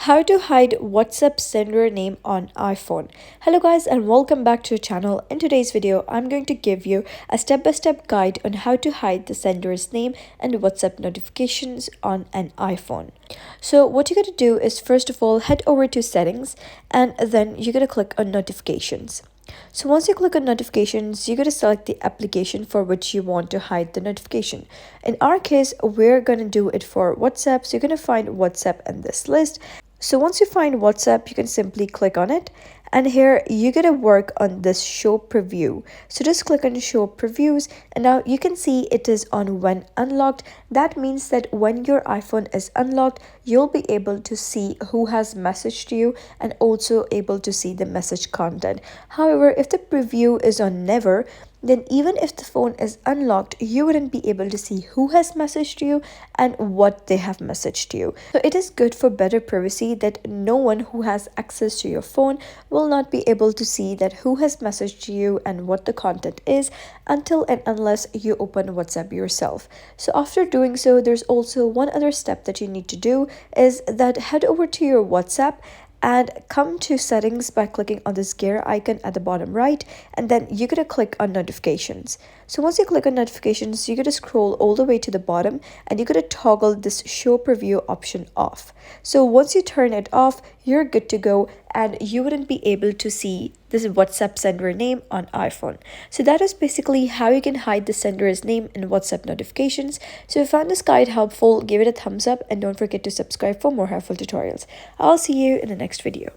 How to hide WhatsApp sender name on iPhone. Hello guys and welcome back to the channel. In today's video, I'm going to give you a step-by-step guide on how to hide the sender's name and WhatsApp notifications on an iPhone. So what you're going to do is first of all head over to settings and then you're going to click on notifications. So once you click on notifications, you're going to select the application for which you want to hide the notification. In our case, we're going to do it for WhatsApp. So you're going to find WhatsApp in this list. So once you find WhatsApp, you can simply click on it. And here you're going to work on this show preview. So just click on show previews and now you can see it is on when unlocked. That means that when your iPhone is unlocked, you'll be able to see who has messaged you and also able to see the message content. However, if the preview is on never, then even if the phone is unlocked, you wouldn't be able to see who has messaged you and what they have messaged you. So it is good for better privacy that no one who has access to your phone will not be able to see that who has messaged you and what the content is until and unless you open WhatsApp yourself. So after doing so, there's also one other step that you need to do is that head over to your WhatsApp and come to settings by clicking on this gear icon at the bottom right, and then you're going to click on notifications. So once you click on notifications, you're going to scroll all the way to the bottom and you're going to toggle this show preview option off. So once you turn it off, you're good to go and you wouldn't be able to see this WhatsApp sender name on iPhone. So that is basically how you can hide the sender's name in WhatsApp notifications. So if you found this guide helpful, give it a thumbs up and don't forget to subscribe for more helpful tutorials. I'll see you in the next video.